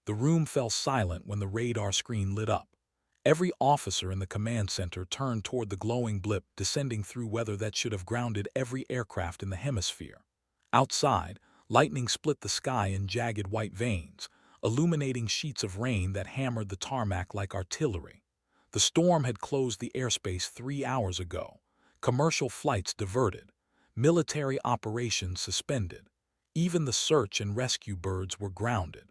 The room fell silent when the radar screen lit up. Every officer in the command center turned toward the glowing blip descending through weather that should have grounded every aircraft in the hemisphere. Outside, lightning split the sky in jagged white veins, illuminating sheets of rain that hammered the tarmac like artillery. The storm had closed the airspace 3 hours ago. Commercial flights diverted. Military operations suspended. Even the search and rescue birds were grounded.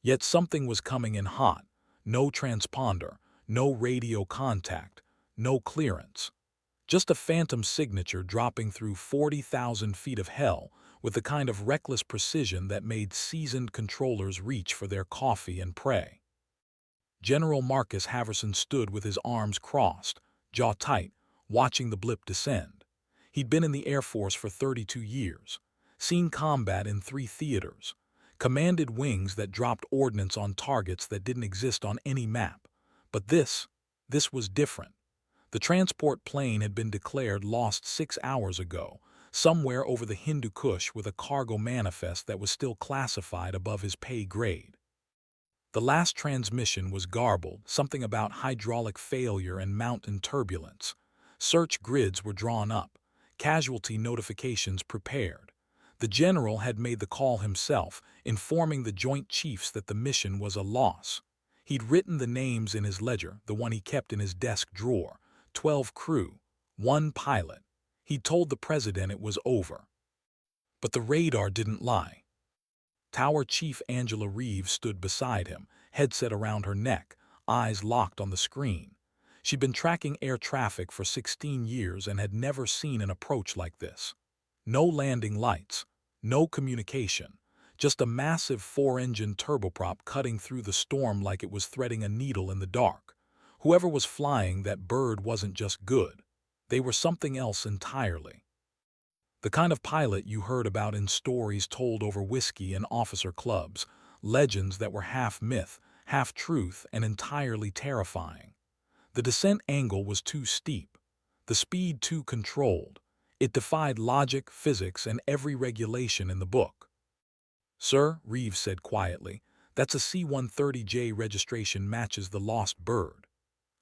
Yet something was coming in hot. No transponder, no radio contact, no clearance. Just a phantom signature dropping through 40,000 feet of hell with the kind of reckless precision that made seasoned controllers reach for their coffee and pray. General Marcus Haverson stood with his arms crossed, jaw tight, watching the blip descend. He'd been in the Air Force for 32 years, seen combat in 3 theaters, commanded wings that dropped ordnance on targets that didn't exist on any map. But this was different. The transport plane had been declared lost 6 hours ago, somewhere over the Hindu Kush with a cargo manifest that was still classified above his pay grade. The last transmission was garbled, something about hydraulic failure and mountain turbulence. Search grids were drawn up, casualty notifications prepared. The general had made the call himself, informing the Joint Chiefs that the mission was a loss. He'd written the names in his ledger, the one he kept in his desk drawer, 12 crew, 1 pilot. He'd told the president it was over. But the radar didn't lie. Tower Chief Angela Reeves stood beside him, headset around her neck, eyes locked on the screen. She'd been tracking air traffic for 16 years and had never seen an approach like this. No landing lights, no communication, just a massive 4-engine turboprop cutting through the storm like it was threading a needle in the dark. Whoever was flying that bird wasn't just good. They were something else entirely. The kind of pilot you heard about in stories told over whiskey and officer clubs, legends that were half myth, half truth, and entirely terrifying. The descent angle was too steep, the speed too controlled. It defied logic, physics, and every regulation in the book. "Sir," Reeves said quietly, "that's a C-130J registration matches the lost bird."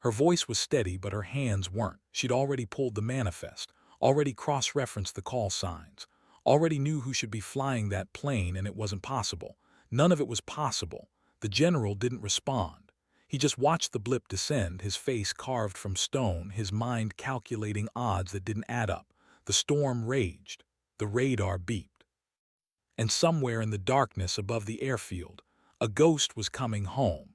Her voice was steady, but her hands weren't. She'd already pulled the manifest, already cross-referenced the call signs, already knew who should be flying that plane, and it wasn't possible. None of it was possible. The general didn't respond. He just watched the blip descend, his face carved from stone, his mind calculating odds that didn't add up. The storm raged. The radar beeped. And somewhere in the darkness above the airfield, a ghost was coming home.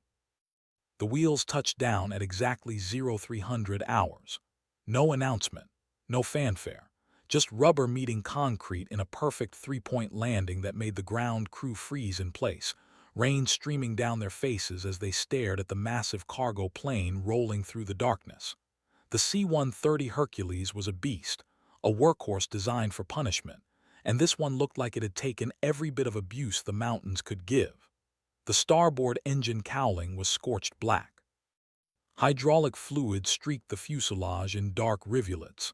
The wheels touched down at exactly 0300 hours. No announcement, no fanfare, just rubber meeting concrete in a perfect 3-point landing that made the ground crew freeze in place, rain streaming down their faces as they stared at the massive cargo plane rolling through the darkness. The C-130 Hercules was a beast, a workhorse designed for punishment, and this one looked like it had taken every bit of abuse the mountains could give. The starboard engine cowling was scorched black. Hydraulic fluid streaked the fuselage in dark rivulets.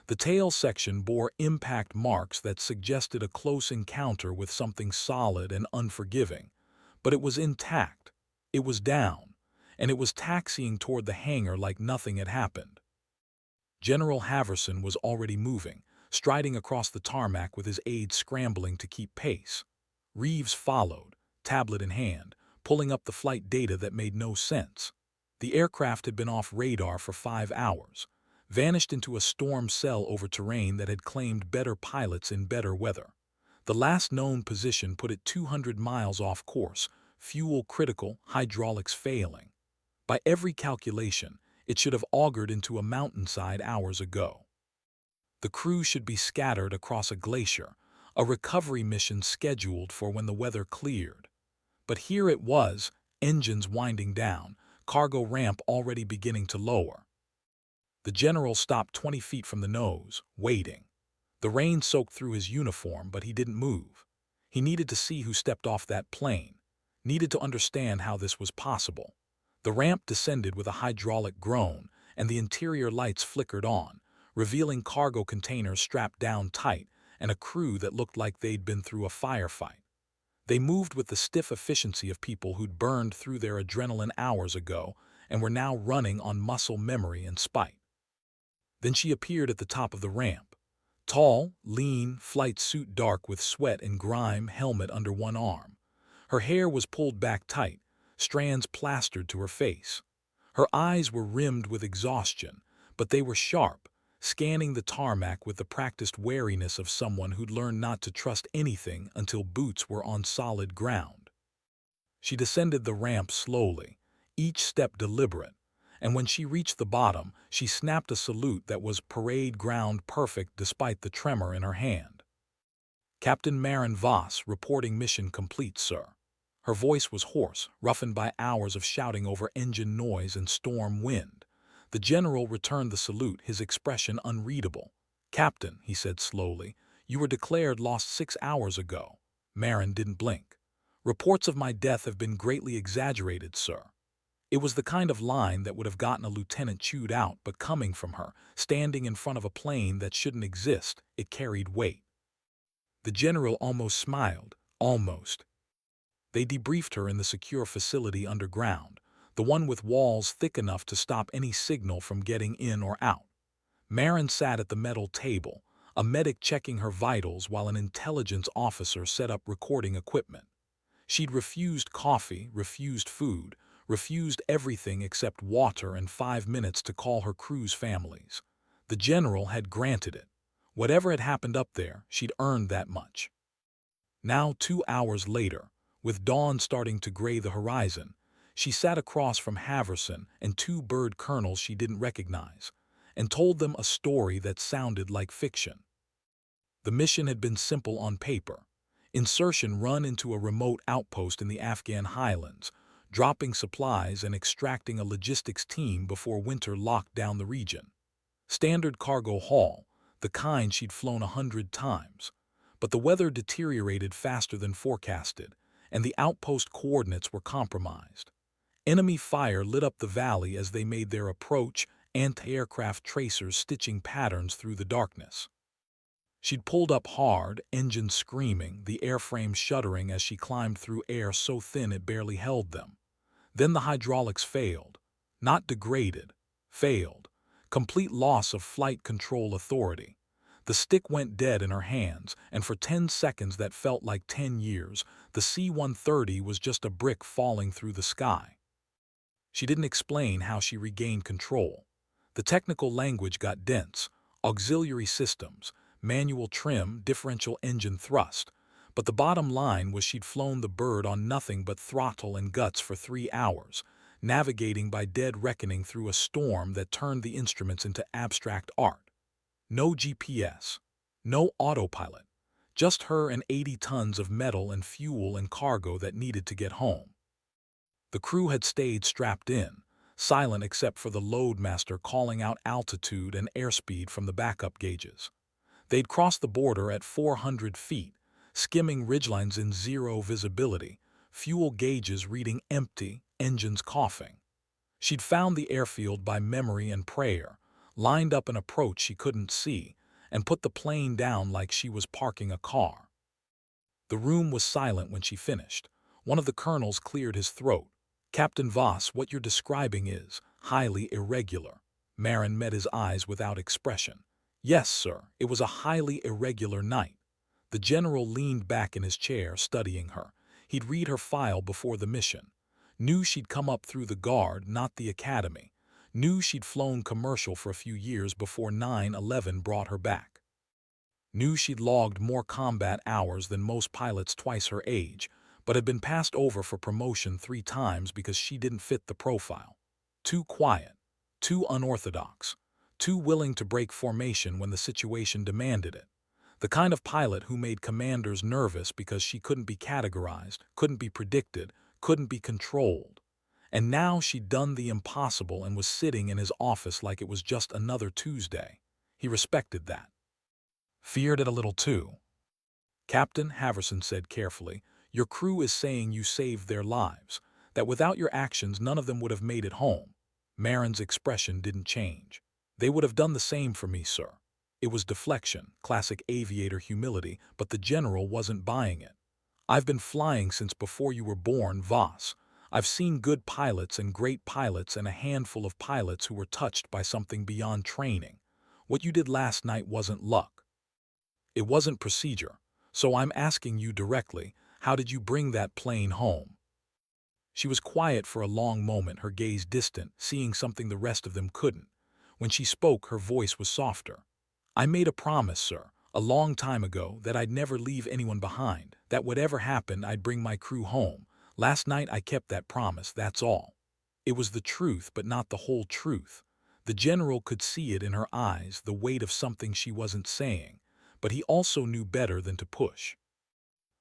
The tail section bore impact marks that suggested a close encounter with something solid and unforgiving. But it was intact. It was down, and it was taxiing toward the hangar like nothing had happened. General Haverson was already moving, striding across the tarmac with his aides scrambling to keep pace. Reeves followed, tablet in hand, pulling up the flight data that made no sense. The aircraft had been off radar for 5 hours, vanished into a storm cell over terrain that had claimed better pilots in better weather. The last known position put it 200 miles off course, fuel critical, hydraulics failing. By every calculation, it should have augured into a mountainside hours ago. The crew should be scattered across a glacier, a recovery mission scheduled for when the weather cleared. But here it was, engines winding down, cargo ramp already beginning to lower. The general stopped 20 feet from the nose, waiting. The rain soaked through his uniform, but he didn't move. He needed to see who stepped off that plane, needed to understand how this was possible. The ramp descended with a hydraulic groan, and the interior lights flickered on, revealing cargo containers strapped down tight and a crew that looked like they'd been through a firefight. They moved with the stiff efficiency of people who'd burned through their adrenaline hours ago and were now running on muscle memory and spite. Then she appeared at the top of the ramp. Tall, lean, flight suit dark with sweat and grime, helmet under one arm. Her hair was pulled back tight, strands plastered to her face. Her eyes were rimmed with exhaustion, but they were sharp, scanning the tarmac with the practiced wariness of someone who'd learned not to trust anything until boots were on solid ground. She descended the ramp slowly, each step deliberate, and when she reached the bottom, she snapped a salute that was parade ground perfect despite the tremor in her hand. "Captain Maren Voss, reporting mission complete, sir." Her voice was hoarse, roughened by hours of shouting over engine noise and storm wind. The general returned the salute, his expression unreadable. "Captain," he said slowly, "you were declared lost 6 hours ago." Maren didn't blink. "Reports of my death have been greatly exaggerated, sir." It was the kind of line that would have gotten a lieutenant chewed out, but coming from her, standing in front of a plane that shouldn't exist, it carried weight. The general almost smiled. Almost. They debriefed her in the secure facility underground, the one with walls thick enough to stop any signal from getting in or out. Maren sat at the metal table, a medic checking her vitals while an intelligence officer set up recording equipment. She'd refused coffee, refused food, refused everything except water and 5 minutes to call her crew's families. The general had granted it. Whatever had happened up there, she'd earned that much. Now, 2 hours later, with dawn starting to gray the horizon, she sat across from Haverson and 2 bird colonels she didn't recognize, and told them a story that sounded like fiction. The mission had been simple on paper. Insertion run into a remote outpost in the Afghan highlands, dropping supplies and extracting a logistics team before winter locked down the region. Standard cargo haul, the kind she'd flown 100 times. But the weather deteriorated faster than forecasted, and the outpost coordinates were compromised. Enemy fire lit up the valley as they made their approach, anti-aircraft tracers stitching patterns through the darkness. She'd pulled up hard, engines screaming, the airframe shuddering as she climbed through air so thin it barely held them. Then the hydraulics failed. Not degraded. Failed. Complete loss of flight control authority. The stick went dead in her hands, and for 10 seconds that felt like 10 years, the C-130 was just a brick falling through the sky. She didn't explain how she regained control. The technical language got dense. Auxiliary systems, manual trim, differential engine thrust. But the bottom line was she'd flown the bird on nothing but throttle and guts for 3 hours, navigating by dead reckoning through a storm that turned the instruments into abstract art. No GPS, no autopilot, just her and 80 tons of metal and fuel and cargo that needed to get home. The crew had stayed strapped in, silent except for the loadmaster calling out altitude and airspeed from the backup gauges. They'd crossed the border at 400 feet, skimming ridgelines in zero visibility, fuel gauges reading empty, engines coughing. She'd found the airfield by memory and prayer, lined up an approach she couldn't see, and put the plane down like she was parking a car. The room was silent when she finished. One of the colonels cleared his throat. "Captain Voss, what you're describing is highly irregular." Maren met his eyes without expression. "Yes, sir, it was a highly irregular night." The general leaned back in his chair, studying her. He'd read her file before the mission. Knew she'd come up through the Guard, not the Academy. Knew she'd flown commercial for a few years before 9/11 brought her back. Knew she'd logged more combat hours than most pilots twice her age, but had been passed over for promotion 3 times because she didn't fit the profile. Too quiet, too unorthodox, too willing to break formation when the situation demanded it. The kind of pilot who made commanders nervous because she couldn't be categorized, couldn't be predicted, couldn't be controlled. And now she'd done the impossible and was sitting in his office like it was just another Tuesday. He respected that. Feared it a little too. "Captain," Haverson said carefully, "your crew is saying you saved their lives, that without your actions none of them would have made it home." Maren's expression didn't change. "They would have done the same for me, sir." It was deflection, classic aviator humility, but the general wasn't buying it. I've been flying since before you were born, Voss. I've seen good pilots and great pilots and a handful of pilots who were touched by something beyond training. What you did last night wasn't luck. It wasn't procedure. So I'm asking you directly, how did you bring that plane home? She was quiet for a long moment, her gaze distant, seeing something the rest of them couldn't. When she spoke, her voice was softer. I made a promise, sir, a long time ago, that I'd never leave anyone behind, that whatever happened, I'd bring my crew home. Last night I kept that promise, that's all. It was the truth, but not the whole truth. The general could see it in her eyes, the weight of something she wasn't saying, but he also knew better than to push.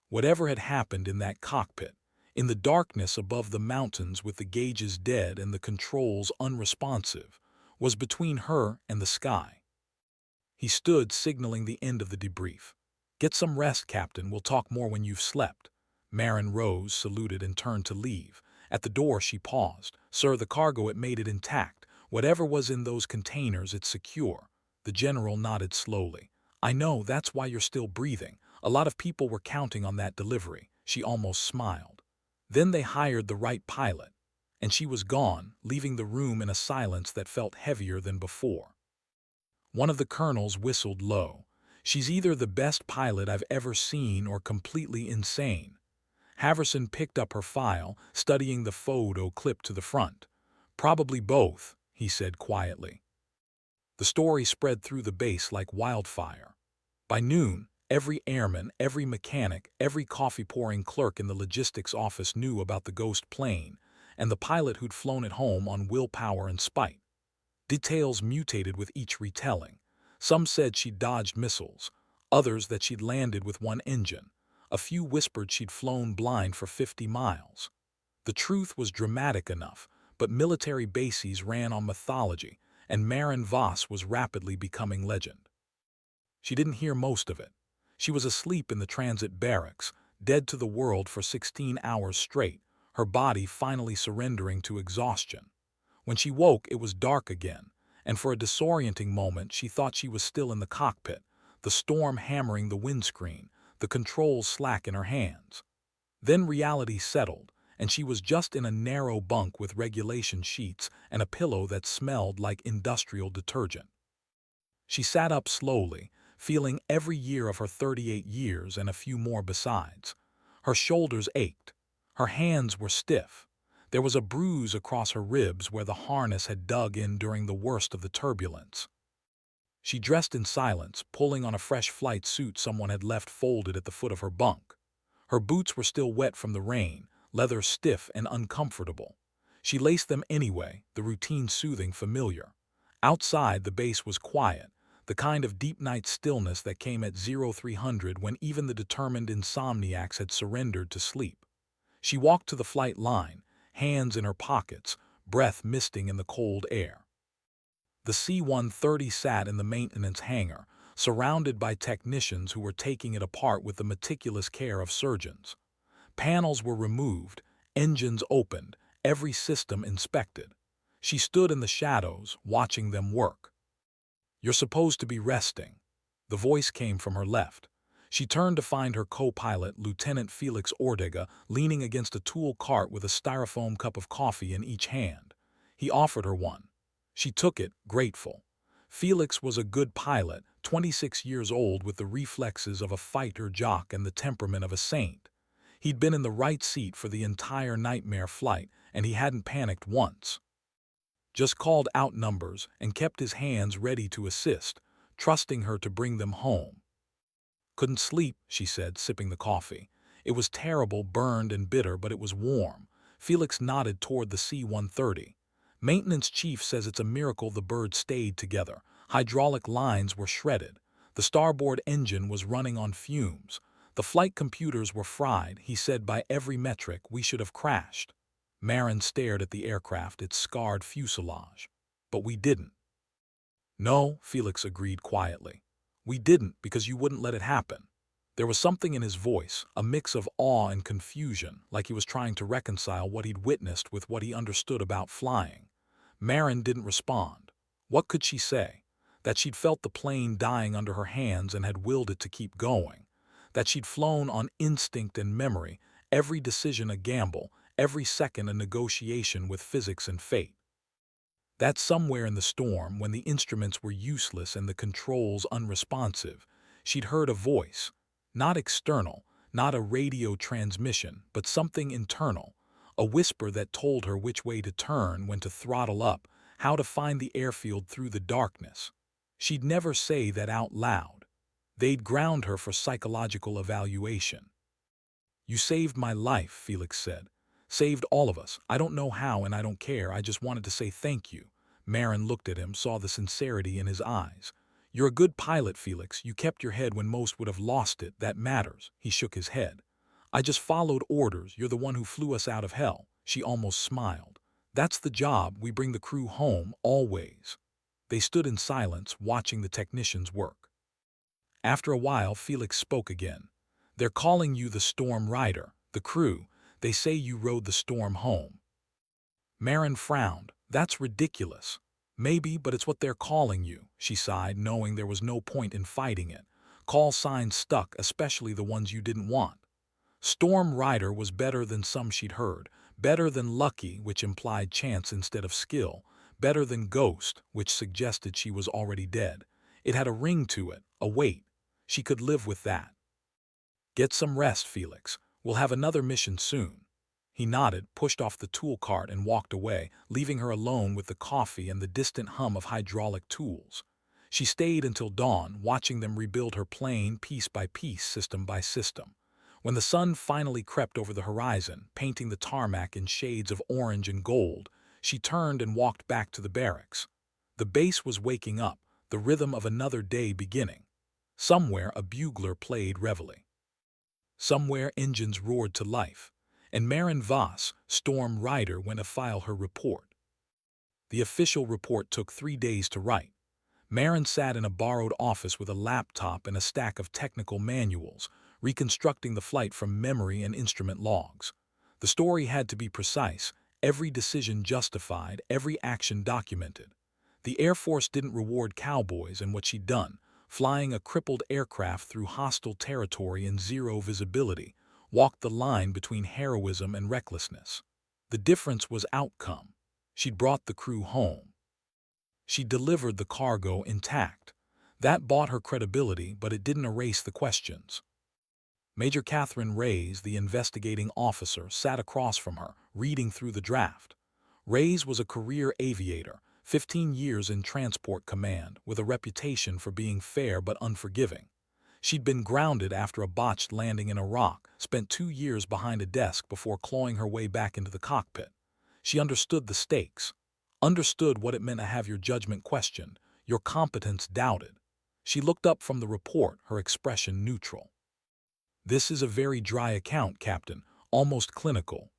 Whatever had happened in that cockpit, in the darkness above the mountains with the gauges dead and the controls unresponsive, was between her and the sky. He stood, signaling the end of the debrief. Get some rest, Captain. We'll talk more when you've slept. Marin rose, saluted, and turned to leave. At the door, she paused. Sir, the cargo, it made it intact. Whatever was in those containers, it's secure. The general nodded slowly. I know, that's why you're still breathing. A lot of people were counting on that delivery. She almost smiled. Then they hired the right pilot. And she was gone, leaving the room in a silence that felt heavier than before. One of the colonels whistled low. She's either the best pilot I've ever seen or completely insane. Haverson picked up her file, studying the photo clipped to the front. Probably both, he said quietly. The story spread through the base like wildfire. By noon, every airman, every mechanic, every coffee-pouring clerk in the logistics office knew about the ghost plane and the pilot who'd flown it home on willpower and spite. Details mutated with each retelling. Some said she'd dodged missiles, others that she'd landed with one engine. A few whispered she'd flown blind for 50 miles. The truth was dramatic enough, but military bases ran on mythology, and Marin Voss was rapidly becoming legend. She didn't hear most of it. She was asleep in the transit barracks, dead to the world for 16 hours straight, her body finally surrendering to exhaustion. When she woke, it was dark again, and for a disorienting moment she thought she was still in the cockpit, the storm hammering the windscreen, the controls slack in her hands. Then reality settled, and she was just in a narrow bunk with regulation sheets and a pillow that smelled like industrial detergent. She sat up slowly, feeling every year of her 38 years and a few more besides. Her shoulders ached. Her hands were stiff. There was a bruise across her ribs where the harness had dug in during the worst of the turbulence. She dressed in silence, pulling on a fresh flight suit someone had left folded at the foot of her bunk. Her boots were still wet from the rain, leather stiff and uncomfortable. She laced them anyway, the routine soothing familiar. Outside, the base was quiet, the kind of deep night stillness that came at 0300 when even the determined insomniacs had surrendered to sleep. She walked to the flight line, hands in her pockets, breath misting in the cold air. The C-130 sat in the maintenance hangar, surrounded by technicians who were taking it apart with the meticulous care of surgeons. Panels were removed, engines opened, every system inspected. She stood in the shadows, watching them work. You're supposed to be resting. The voice came from her left. She turned to find her co-pilot, Lieutenant Felix Ordega, leaning against a tool cart with a styrofoam cup of coffee in each hand. He offered her one. She took it, grateful. Felix was a good pilot, 26 years old with the reflexes of a fighter jock and the temperament of a saint. He'd been in the right seat for the entire nightmare flight, and he hadn't panicked once. Just called out numbers and kept his hands ready to assist, trusting her to bring them home. Couldn't sleep, she said, sipping the coffee. It was terrible, burned and bitter, but it was warm. Felix nodded toward the C-130. Maintenance chief says it's a miracle the bird stayed together. Hydraulic lines were shredded. The starboard engine was running on fumes. The flight computers were fried. He said by every metric we should have crashed. Marin stared at the aircraft, its scarred fuselage. But we didn't. No, Felix agreed quietly. We didn't because you wouldn't let it happen. There was something in his voice, a mix of awe and confusion, like he was trying to reconcile what he'd witnessed with what he understood about flying. Marin didn't respond. What could she say? That she'd felt the plane dying under her hands and had willed it to keep going. that she'd flown on instinct and memory, every decision a gamble, every second a negotiation with physics and fate. That somewhere in the storm, when the instruments were useless and the controls unresponsive, she'd heard a voice, not external, not a radio transmission, but something internal, a whisper that told her which way to turn, when to throttle up, how to find the airfield through the darkness. She'd never say that out loud. They'd ground her for psychological evaluation. "You saved my life," Felix said. "Saved all of us. I don't know how and I don't care. I just wanted to say thank you." Marin looked at him, saw the sincerity in his eyes. "You're a good pilot, Felix. You kept your head when most would have lost it. That matters." He shook his head. "I just followed orders. You're the one who flew us out of hell." She almost smiled. "That's the job. We bring the crew home, always." They stood in silence, watching the technicians work. After a while, Felix spoke again. "They're calling you the Storm Rider, the crew. They say you rode the storm home." Marin frowned. "That's ridiculous." "Maybe, but it's what they're calling you," she sighed, knowing there was no point in fighting it. Call signs stuck, especially the ones you didn't want. Storm Rider was better than some she'd heard, better than Lucky, which implied chance instead of skill, better than Ghost, which suggested she was already dead. It had a ring to it, a weight. She could live with that. "Get some rest, Felix. We'll have another mission soon." He nodded, pushed off the tool cart and walked away, leaving her alone with the coffee and the distant hum of hydraulic tools. She stayed until dawn, watching them rebuild her plane piece by piece, system by system. When the sun finally crept over the horizon, painting the tarmac in shades of orange and gold, she turned and walked back to the barracks. The base was waking up, the rhythm of another day beginning. Somewhere a bugler played reveille. Somewhere engines roared to life, and Marin Voss, Storm Rider, went to file her report. The official report took 3 days to write. Marin sat in a borrowed office with a laptop and a stack of technical manuals, reconstructing the flight from memory and instrument logs. The story had to be precise, every decision justified, every action documented. The Air Force didn't reward cowboys and what she'd done, flying a crippled aircraft through hostile territory in zero visibility, walked the line between heroism and recklessness. The difference was outcome. She'd brought the crew home. She delivered the cargo intact. That bought her credibility, but it didn't erase the questions. Major Catherine Reyes, the investigating officer, sat across from her, reading through the draft. Reyes was a career aviator, 15 years in transport command, with a reputation for being fair but unforgiving. She'd been grounded after a botched landing in Iraq, spent 2 years behind a desk before clawing her way back into the cockpit. She understood the stakes, understood what it meant to have your judgment questioned, your competence doubted. She looked up from the report, her expression neutral. "This is a very dry account, Captain, almost clinical."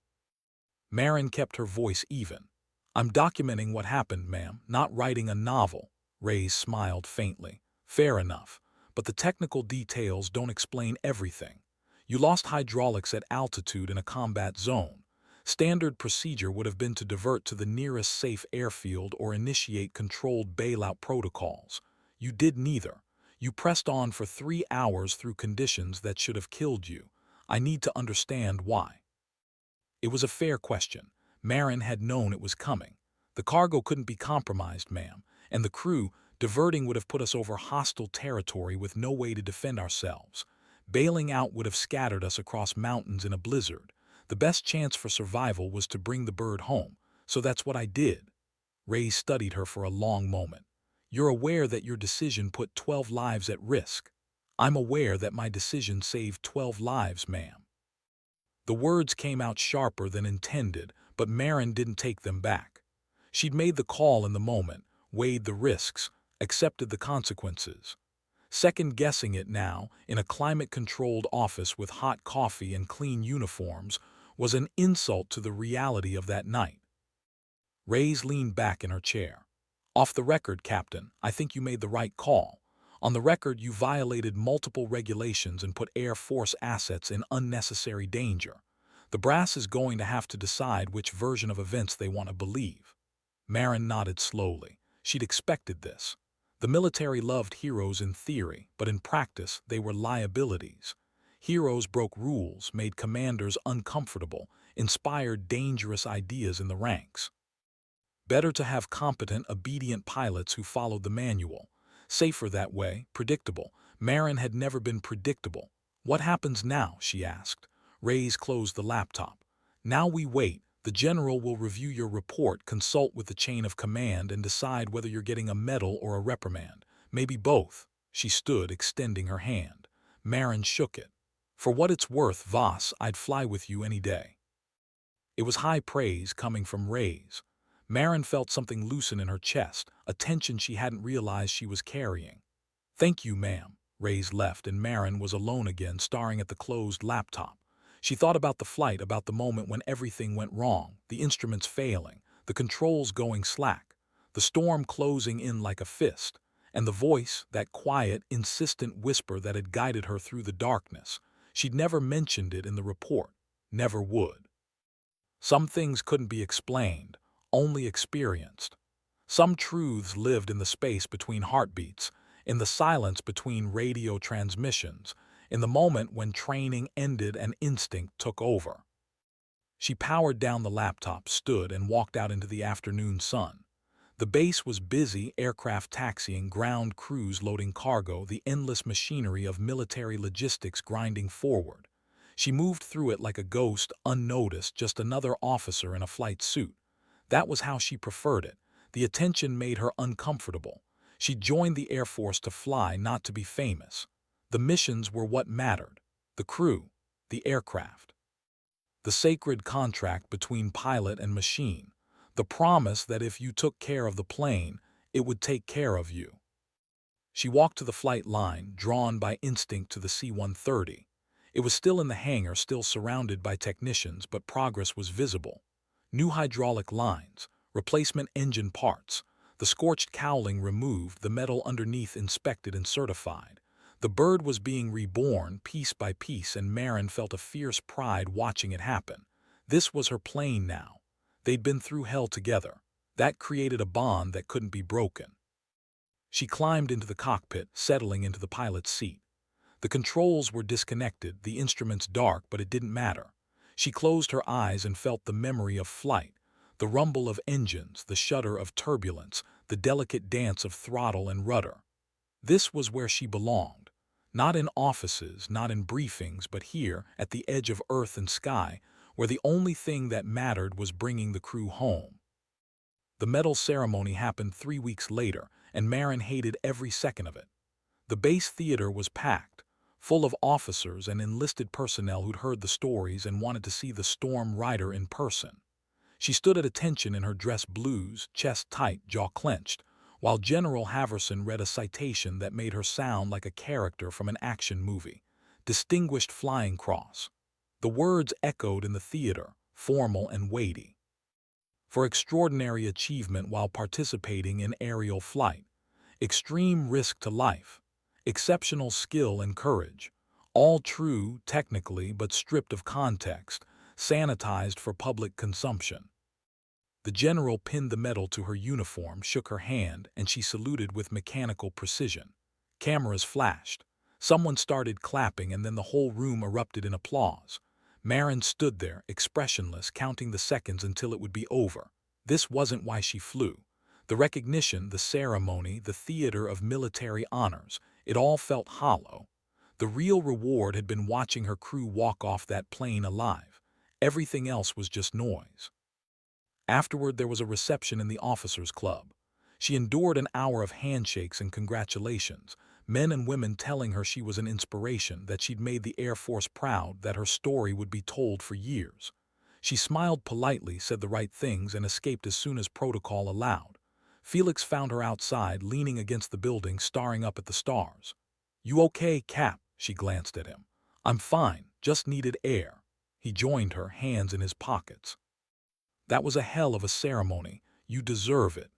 Marin kept her voice even. "I'm documenting what happened, ma'am, not writing a novel." Reyes smiled faintly. "Fair enough, but the technical details don't explain everything. You lost hydraulics at altitude in a combat zone. Standard procedure would have been to divert to the nearest safe airfield or initiate controlled bailout protocols. You did neither. You pressed on for 3 hours through conditions that should have killed you. I need to understand why." It was a fair question. Marin had known it was coming. "The cargo couldn't be compromised, ma'am, and the crew, diverting would have put us over hostile territory with no way to defend ourselves. Bailing out would have scattered us across mountains in a blizzard. The best chance for survival was to bring the bird home, so that's what I did." Ray studied her for a long moment. "You're aware that your decision put 12 lives at risk." "I'm aware that my decision saved 12 lives, ma'am." The words came out sharper than intended, but Marin didn't take them back. She'd made the call in the moment, weighed the risks, accepted the consequences. Second-guessing it now, in a climate-controlled office with hot coffee and clean uniforms, was an insult to the reality of that night. Reyes leaned back in her chair. "Off the record, Captain, I think you made the right call. On the record, you violated multiple regulations and put Air Force assets in unnecessary danger. The brass is going to have to decide which version of events they want to believe." Marin nodded slowly. She'd expected this. The military loved heroes in theory, but in practice they were liabilities. Heroes broke rules, made commanders uncomfortable, inspired dangerous ideas in the ranks. Better to have competent, obedient pilots who followed the manual. Safer that way, predictable. Marin had never been predictable. What happens now? She asked. Reyes closed the laptop. Now we wait. The general will review your report, consult with the chain of command, and decide whether you're getting a medal or a reprimand. Maybe both. She stood, extending her hand. Marin shook it. For what it's worth, Voss, I'd fly with you any day. It was high praise coming from Reyes. Marin felt something loosen in her chest, a tension she hadn't realized she was carrying. Thank you, ma'am. Reyes left, and Marin was alone again, staring at the closed laptop. She thought about the flight, about the moment when everything went wrong, the instruments failing, the controls going slack, the storm closing in like a fist, and the voice, that quiet, insistent whisper that had guided her through the darkness. She'd never mentioned it in the report, never would. Some things couldn't be explained, only experienced. Some truths lived in the space between heartbeats, in the silence between radio transmissions, in the moment when training ended and instinct took over. She powered down the laptop, stood, and walked out into the afternoon sun. The base was busy, aircraft taxiing, ground crews loading cargo, the endless machinery of military logistics grinding forward. She moved through it like a ghost, unnoticed, just another officer in a flight suit. That was how she preferred it. The attention made her uncomfortable. She joined the Air Force to fly, not to be famous. The missions were what mattered. The crew, the aircraft. The sacred contract between pilot and machine. The promise that if you took care of the plane, it would take care of you. She walked to the flight line, drawn by instinct to the C-130. It was still in the hangar, still surrounded by technicians, but progress was visible. New hydraulic lines, replacement engine parts, the scorched cowling removed, the metal underneath inspected and certified. The bird was being reborn piece by piece, and Marin felt a fierce pride watching it happen. This was her plane now. They'd been through hell together. That created a bond that couldn't be broken. She climbed into the cockpit, settling into the pilot's seat. The controls were disconnected, the instruments dark, but it didn't matter. She closed her eyes and felt the memory of flight, the rumble of engines, the shudder of turbulence, the delicate dance of throttle and rudder. This was where she belonged. Not in offices, not in briefings, but here, at the edge of earth and sky, where the only thing that mattered was bringing the crew home. The medal ceremony happened 3 weeks later, and Marin hated every second of it. The base theater was packed, full of officers and enlisted personnel who'd heard the stories and wanted to see the Storm Rider in person. She stood at attention in her dress blues, chest tight, jaw clenched, while General Haverson read a citation that made her sound like a character from an action movie. Distinguished Flying Cross. The words echoed in the theater, formal and weighty. For extraordinary achievement while participating in aerial flight. Extreme risk to life. Exceptional skill and courage. All true, technically, but stripped of context, sanitized for public consumption. The general pinned the medal to her uniform, shook her hand, and she saluted with mechanical precision. Cameras flashed. Someone started clapping, and then the whole room erupted in applause. Marin stood there, expressionless, counting the seconds until it would be over. This wasn't why she flew. The recognition, the ceremony, the theater of military honors, it all felt hollow. The real reward had been watching her crew walk off that plane alive. Everything else was just noise. Afterward, there was a reception in the officers' club. She endured an hour of handshakes and congratulations, men and women telling her she was an inspiration, that she'd made the Air Force proud, that her story would be told for years. She smiled politely, said the right things, and escaped as soon as protocol allowed. Felix found her outside, leaning against the building, staring up at the stars. "You okay, Cap?" She glanced at him. "I'm fine, just needed air." He joined her, hands in his pockets. "That was a hell of a ceremony. You deserve it."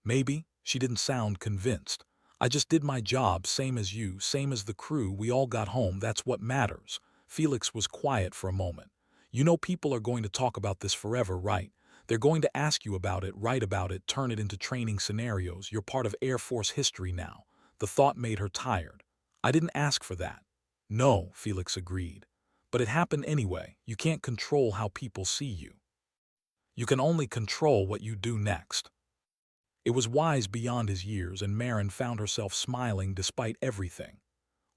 "Maybe." She didn't sound convinced. "I just did my job, same as you, same as the crew. We all got home, that's what matters." Felix was quiet for a moment. "You know people are going to talk about this forever, right? They're going to ask you about it, write about it, turn it into training scenarios. You're part of Air Force history now." The thought made her tired. "I didn't ask for that." No, Felix agreed. But it happened anyway. You can't control how people see you. You can only control what you do next. It was wise beyond his years, and Marin found herself smiling despite everything.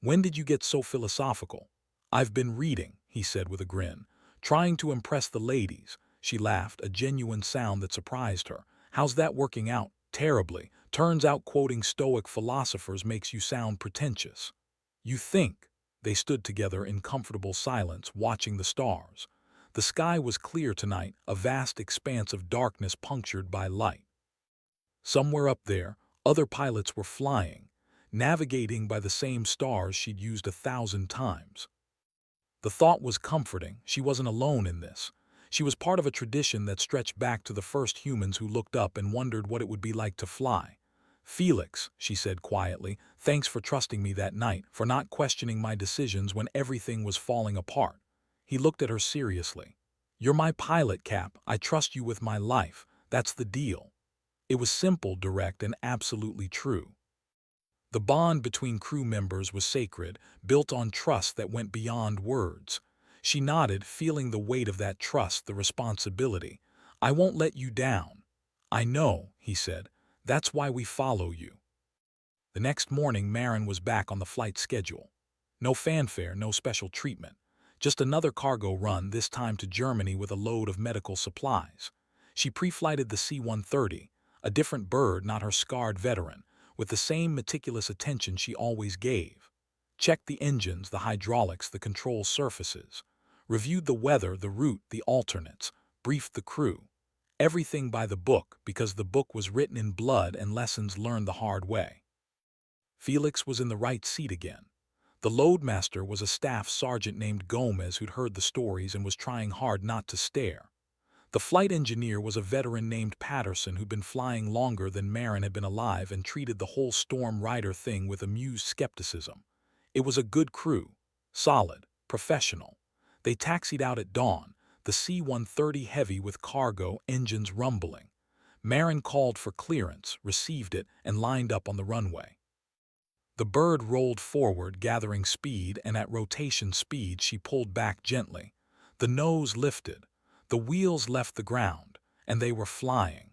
When did you get so philosophical? I've been reading, he said with a grin. Trying to impress the ladies. She laughed, a genuine sound that surprised her. How's that working out? Terribly. Turns out quoting Stoic philosophers makes you sound pretentious. You think. They stood together in comfortable silence, watching the stars. The sky was clear tonight, a vast expanse of darkness punctured by light. Somewhere up there, other pilots were flying, navigating by the same stars she'd used 1,000 times. The thought was comforting. She wasn't alone in this. She was part of a tradition that stretched back to the first humans who looked up and wondered what it would be like to fly. Felix, she said quietly, thanks for trusting me that night, for not questioning my decisions when everything was falling apart. He looked at her seriously. You're my pilot, Cap. I trust you with my life. That's the deal. It was simple, direct, and absolutely true. The bond between crew members was sacred, built on trust that went beyond words. She nodded, feeling the weight of that trust, the responsibility. I won't let you down. I know, he said. That's why we follow you. The next morning, Marin was back on the flight schedule. No fanfare, no special treatment. Just another cargo run, this time to Germany with a load of medical supplies. She pre-flighted the C-130, a different bird, not her scarred veteran, with the same meticulous attention she always gave. Checked the engines, the hydraulics, the control surfaces. Reviewed the weather, the route, the alternates. Briefed the crew. Everything by the book, because the book was written in blood and lessons learned the hard way. Felix was in the right seat again. The loadmaster was a staff sergeant named Gomez who'd heard the stories and was trying hard not to stare. The flight engineer was a veteran named Patterson who'd been flying longer than Marin had been alive and treated the whole Storm Rider thing with amused skepticism. It was a good crew. Solid. Professional. They taxied out at dawn, the C-130 heavy with cargo, engines rumbling. Marin called for clearance, received it, and lined up on the runway. The bird rolled forward, gathering speed, and at rotation speed she pulled back gently. The nose lifted. The wheels left the ground, and they were flying.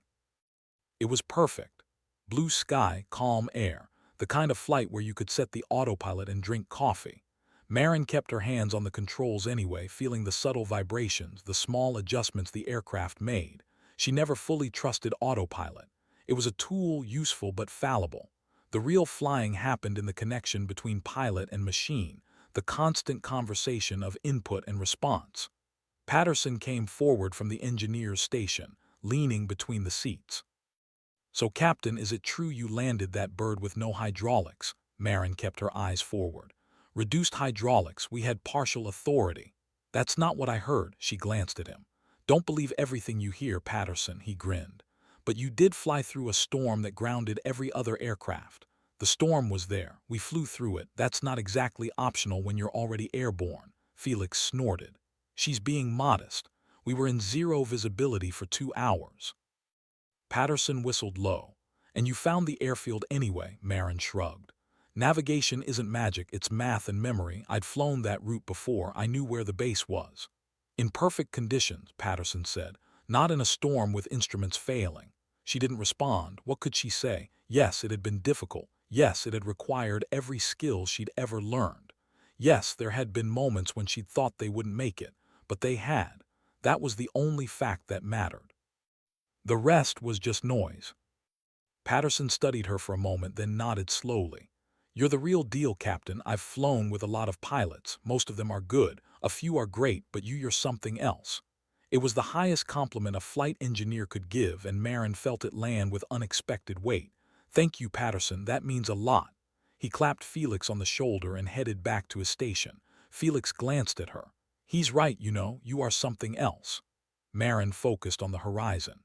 It was perfect. Blue sky, calm air, the kind of flight where you could set the autopilot and drink coffee. Marin kept her hands on the controls anyway, feeling the subtle vibrations, the small adjustments the aircraft made. She never fully trusted autopilot. It was a tool, useful but fallible. The real flying happened in the connection between pilot and machine, the constant conversation of input and response. Patterson came forward from the engineer's station, leaning between the seats. So, Captain, is it true you landed that bird with no hydraulics? Marin kept her eyes forward. Reduced hydraulics, we had partial authority. That's not what I heard, she glanced at him. Don't believe everything you hear, Patterson, he grinned. But you did fly through a storm that grounded every other aircraft. The storm was there. We flew through it. That's not exactly optional when you're already airborne. Felix snorted. She's being modest. We were in zero visibility for 2 hours. Patterson whistled low. And you found the airfield anyway, Marin shrugged. Navigation isn't magic, it's math and memory. I'd flown that route before, I knew where the base was. In perfect conditions, Patterson said, not in a storm with instruments failing. She didn't respond. What could she say? Yes, it had been difficult. Yes, it had required every skill she'd ever learned. Yes, there had been moments when she'd thought they wouldn't make it, but they had. That was the only fact that mattered. The rest was just noise. Patterson studied her for a moment, then nodded slowly. You're the real deal, Captain. I've flown with a lot of pilots. Most of them are good. A few are great, but you're something else. It was the highest compliment a flight engineer could give, and Marin felt it land with unexpected weight. Thank you, Patterson. That means a lot. He clapped Felix on the shoulder and headed back to his station. Felix glanced at her. He's right, you are something else. Marin focused on the horizon.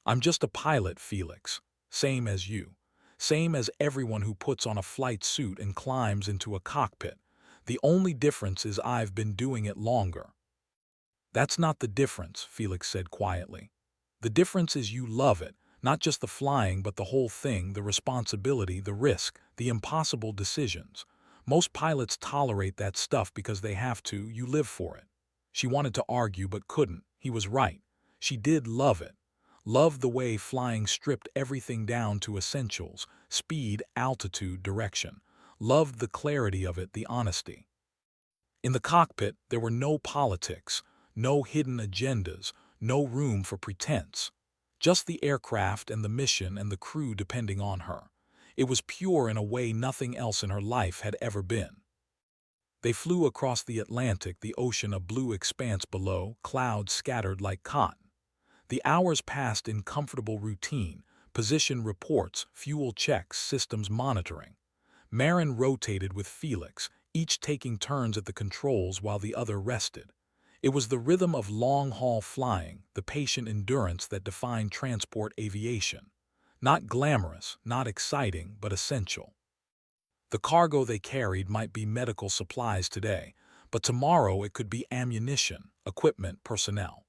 I'm just a pilot, Felix. Same as you. Same as everyone who puts on a flight suit and climbs into a cockpit. The only difference is I've been doing it longer. That's not the difference, Felix said quietly. The difference is you love it, not just the flying but the whole thing, the responsibility, the risk, the impossible decisions. Most pilots tolerate that stuff because they have to, you live for it. She wanted to argue but couldn't. He was right. She did love it. Loved the way flying stripped everything down to essentials: speed, altitude, direction. Loved the clarity of it, the honesty. In the cockpit, there were no politics, no hidden agendas, no room for pretense. Just the aircraft and the mission and the crew depending on her. It was pure in a way nothing else in her life had ever been. They flew across the Atlantic, the ocean a blue expanse below, clouds scattered like cotton. The hours passed in comfortable routine: position reports, fuel checks, systems monitoring. Marin rotated with Felix, each taking turns at the controls while the other rested. It was the rhythm of long-haul flying, the patient endurance that defined transport aviation. Not glamorous, not exciting, but essential. The cargo they carried might be medical supplies today, but tomorrow it could be ammunition, equipment, personnel.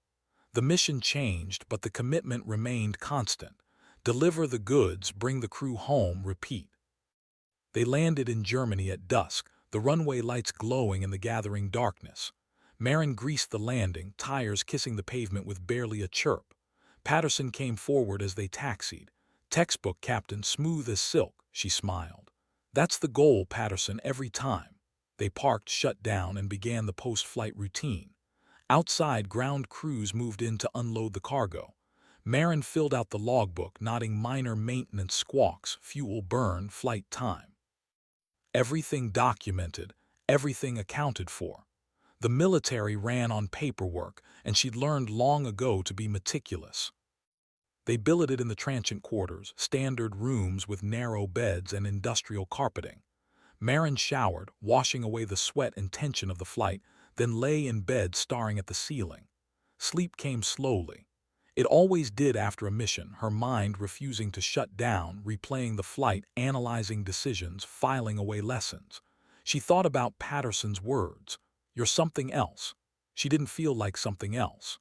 The mission changed, but the commitment remained constant. Deliver the goods, bring the crew home, repeat. They landed in Germany at dusk, the runway lights glowing in the gathering darkness. Marin greased the landing, tires kissing the pavement with barely a chirp. Patterson came forward as they taxied. "Textbook, Captain, smooth as silk," she smiled. "That's the goal, Patterson, every time." They parked, shut down, and began the post-flight routine. Outside, ground crews moved in to unload the cargo. Marin filled out the logbook, noting minor maintenance squawks, fuel burn, flight time. Everything documented, everything accounted for. The military ran on paperwork, and she'd learned long ago to be meticulous. They billeted in the transient quarters, standard rooms with narrow beds and industrial carpeting. Marin showered, washing away the sweat and tension of the flight, then lay in bed staring at the ceiling. Sleep came slowly. It always did after a mission, her mind refusing to shut down, replaying the flight, analyzing decisions, filing away lessons. She thought about Patterson's words, "You're something else." She didn't feel like something else.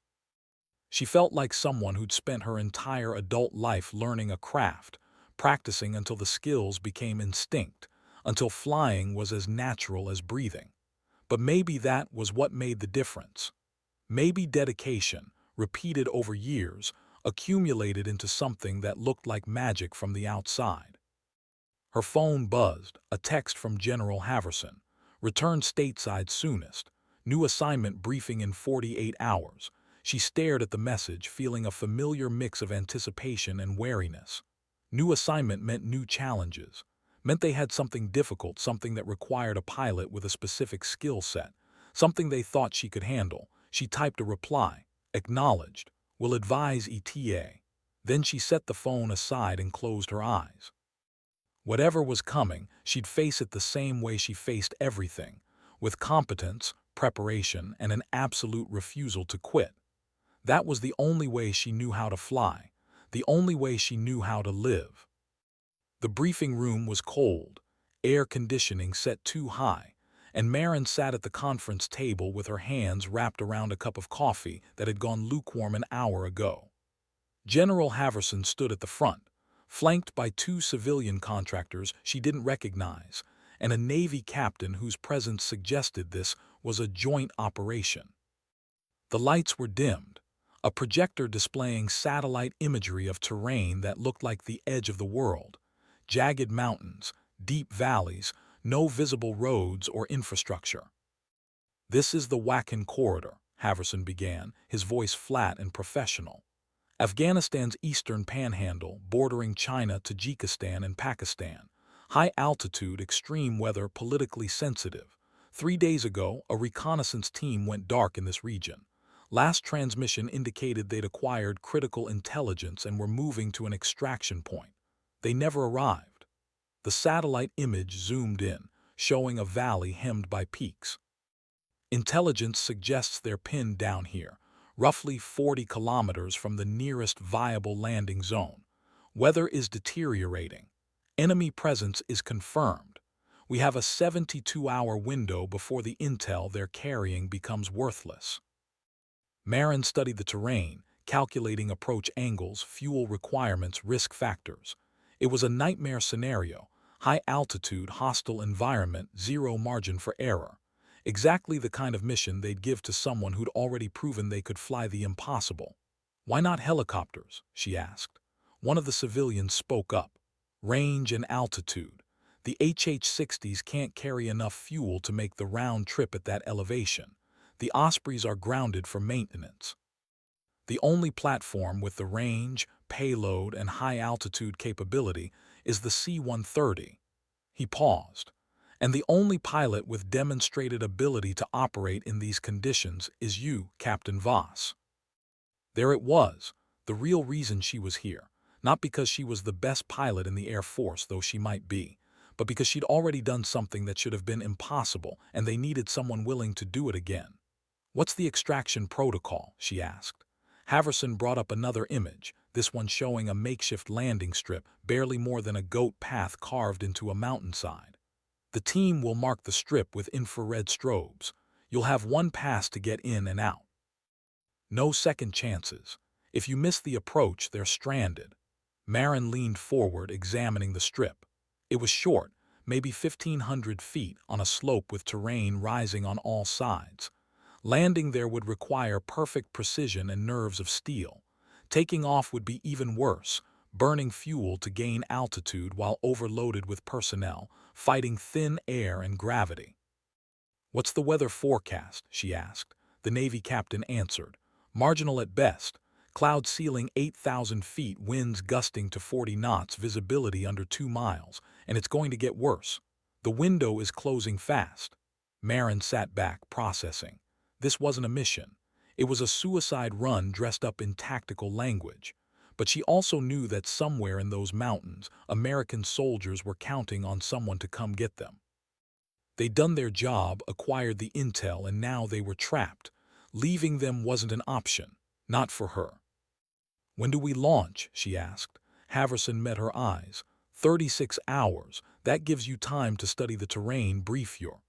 She felt like someone who'd spent her entire adult life learning a craft, practicing until the skills became instinct, until flying was as natural as breathing. But maybe that was what made the difference. Maybe dedication, repeated over years, accumulated into something that looked like magic from the outside. Her phone buzzed, a text from General Haverson. "Return stateside soonest. New assignment briefing in 48 hours. She stared at the message, feeling a familiar mix of anticipation and wariness. New assignment meant new challenges. Meant they had something difficult, something that required a pilot with a specific skill set, something they thought she could handle. She typed a reply. Acknowledged. Will advise ETA. Then she set the phone aside and closed her eyes. Whatever was coming, she'd face it the same way she faced everything, with competence, preparation, and an absolute refusal to quit. That was the only way she knew how to fly, the only way she knew how to live. The briefing room was cold, air conditioning set too high, and Marin sat at the conference table with her hands wrapped around a cup of coffee that had gone lukewarm an hour ago. General Haverson stood at the front, flanked by two civilian contractors she didn't recognize, and a Navy captain whose presence suggested this was a joint operation. The lights were dimmed, a projector displaying satellite imagery of terrain that looked like the edge of the world: jagged mountains, deep valleys, no visible roads or infrastructure. "This is the Wakhan Corridor," Haverson began, his voice flat and professional. "Afghanistan's eastern panhandle, bordering China, Tajikistan, and Pakistan. High altitude, extreme weather, politically sensitive. 3 days ago, a reconnaissance team went dark in this region. Last transmission indicated they'd acquired critical intelligence and were moving to an extraction point. They never arrived." The satellite image zoomed in, showing a valley hemmed by peaks. "Intelligence suggests they're pinned down here, roughly 40 kilometers from the nearest viable landing zone. Weather is deteriorating. Enemy presence is confirmed. We have a 72-hour window before the intel they're carrying becomes worthless." Marin studied the terrain, calculating approach angles, fuel requirements, risk factors. It was a nightmare scenario, High altitude, hostile environment, zero margin for error. Exactly the kind of mission they'd give to someone who'd already proven they could fly the impossible. "Why not helicopters?" she asked. One of the civilians spoke up. "Range and altitude. The HH-60s can't carry enough fuel to make the round trip at that elevation. The Ospreys are grounded for maintenance. The only platform with the range, payload, and high-altitude capability is the C-130. He paused. "And the only pilot with demonstrated ability to operate in these conditions is you, Captain Voss." There it was, the real reason she was here. Not because she was the best pilot in the Air Force, though she might be, but because she'd already done something that should have been impossible, and they needed someone willing to do it again. "What's the extraction protocol?" she asked. Haverson brought up another image, this one showing a makeshift landing strip, barely more than a goat path carved into a mountainside. "The team will mark the strip with infrared strobes. You'll have one pass to get in and out. No second chances. If you miss the approach, they're stranded." Marin leaned forward, examining the strip. It was short, maybe 1,500 feet, on a slope with terrain rising on all sides. Landing there would require perfect precision and nerves of steel. Taking off would be even worse, burning fuel to gain altitude while overloaded with personnel, fighting thin air and gravity. "What's the weather forecast?" she asked. The Navy captain answered. "Marginal at best. Cloud ceiling 8,000 feet, winds gusting to 40 knots, visibility under 2 miles, and it's going to get worse. The window is closing fast." Marin sat back, processing. This wasn't a mission. It was a suicide run dressed up in tactical language. But she also knew that somewhere in those mountains, American soldiers were counting on someone to come get them. They'd done their job, acquired the intel, and now they were trapped. Leaving them wasn't an option. Not for her. "When do we launch?" she asked. Haverson met her eyes. 36 hours. That gives you time to study the terrain, brief your